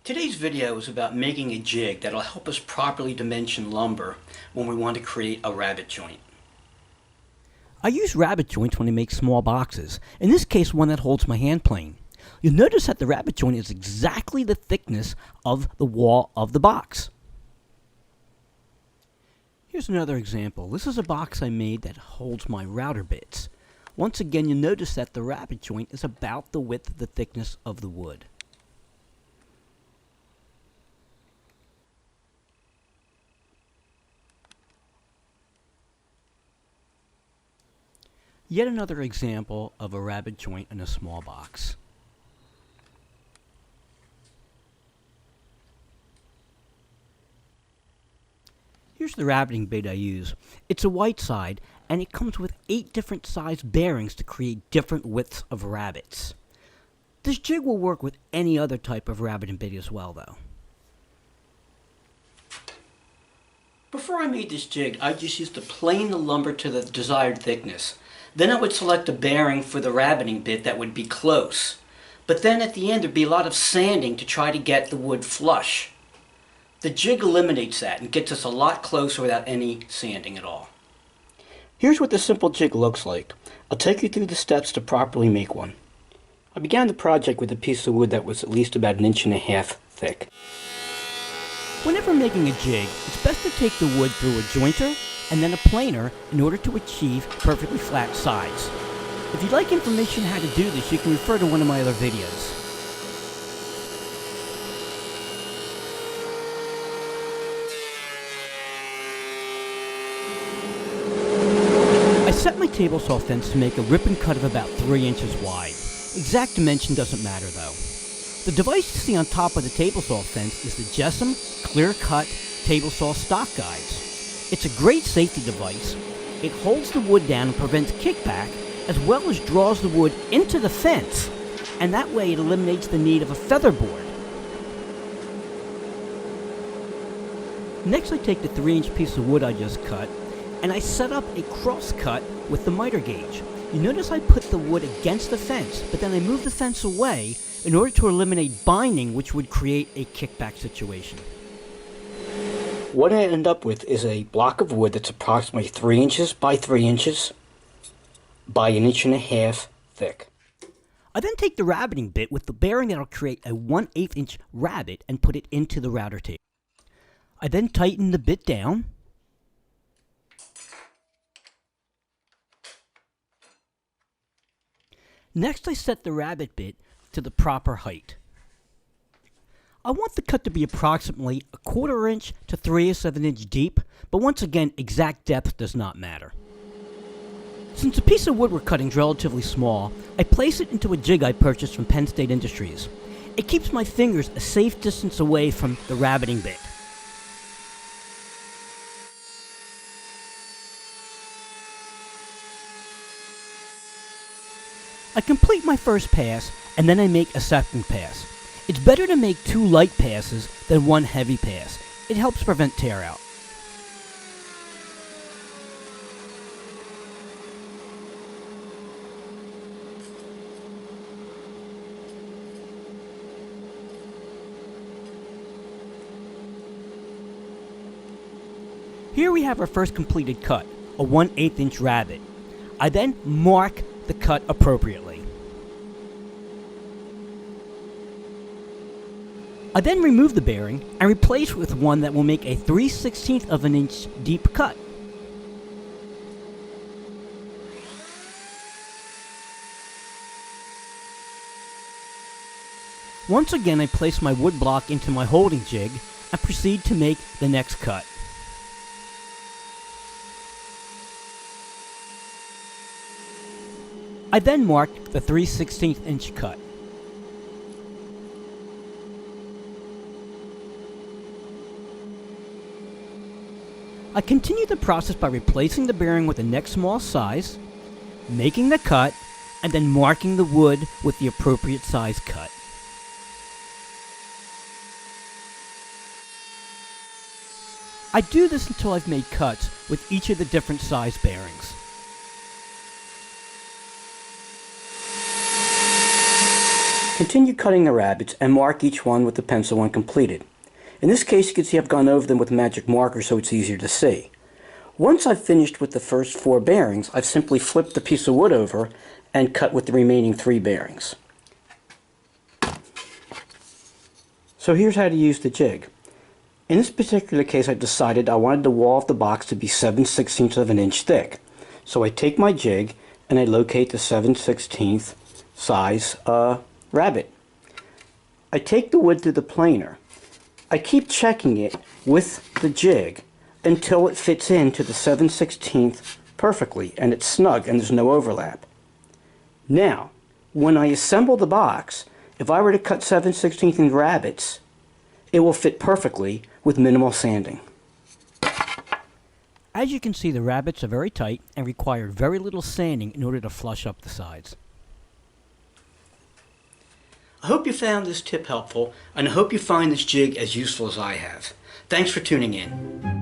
Today's video is about making a jig that'll help us properly dimension lumber when we want to create a rabbet joint. I use rabbet joints when I make small boxes, in this case one that holds my hand plane. You'll notice that the rabbet joint is exactly the thickness of the wall of the box. Here's another example. This is a box I made that holds my router bits. Once again, you'll notice that the rabbet joint is about the width of the thickness of the wood. Yet another example of a rabbet joint in a small box. Here's the rabbeting bit I use. It's a white side, and it comes with 8 different size bearings to create different widths of rabbets. This jig will work with any other type of rabbeting bit as well, though. Before I made this jig, I just used to plane the lumber to the desired thickness. Then I would select a bearing for the rabbeting bit that would be close. But then at the end there'd be a lot of sanding to try to get the wood flush. The jig eliminates that and gets us a lot closer without any sanding at all. Here's what the simple jig looks like. I'll take you through the steps to properly make one. I began the project with a piece of wood that was at least about 1.5 inches thick. Whenever making a jig, it's best to take the wood through a jointer and then a planer in order to achieve perfectly flat sides. If you'd like information on how to do this, you can refer to one of my other videos. I set my table saw fence to make a rip and cut of about 3 inches wide. Exact dimension doesn't matter though. The device you see on top of the table saw fence is the Jessam Clear Cut Table Saw Stock Guides. It's a great safety device. It holds the wood down and prevents kickback, as well as draws the wood into the fence, and that way it eliminates the need of a feather board. Next I take the 3-inch piece of wood I just cut, and I set up a cross cut with the miter gauge. You notice I put the wood against the fence, but then I move the fence away in order to eliminate binding, which would create a kickback situation. What I end up with is a block of wood that's approximately 3 inches by 3 inches by 1.5 inches thick. I then take the rabbeting bit with the bearing that will create a 1/8 inch rabbet and put it into the router table. I then tighten the bit down. Next I set the rabbet bit to the proper height. I want the cut to be approximately 1/4 inch to 3/8 of an inch deep, but once again, exact depth does not matter. Since the piece of wood we're cutting is relatively small, I place it into a jig I purchased from Penn State Industries. It keeps my fingers a safe distance away from the rabbeting bit. I complete my first pass, and then I make a second pass. It's better to make 2 light passes than 1 heavy pass. It helps prevent tear out. Here we have our first completed cut, a 1/8 inch rabbet. I then mark the cut appropriately. I then remove the bearing and replace it with one that will make a 3/16 of an inch deep cut. Once again, I place my wood block into my holding jig and proceed to make the next cut. I then mark the 3/16 inch cut. I continue the process by replacing the bearing with the next small size, making the cut, and then marking the wood with the appropriate size cut. I do this until I've made cuts with each of the different size bearings. Continue cutting the rabbets and mark each one with the pencil when completed. In this case, you can see I've gone over them with a magic marker so it's easier to see. Once I've finished with the first 4 bearings, I've simply flipped the piece of wood over and cut with the remaining 3 bearings. So here's how to use the jig. In this particular case, I decided I wanted the wall of the box to be 7/16 of an inch thick. So I take my jig and I locate the 7/16 size rabbet. I take the wood to the planer. I keep checking it with the jig until it fits into the 7/16 perfectly and it's snug and there's no overlap. Now, when I assemble the box, if I were to cut 7/16 in rabbets, it will fit perfectly with minimal sanding. As you can see, the rabbets are very tight and require very little sanding in order to flush up the sides. I hope you found this tip helpful, and I hope you find this jig as useful as I have. Thanks for tuning in.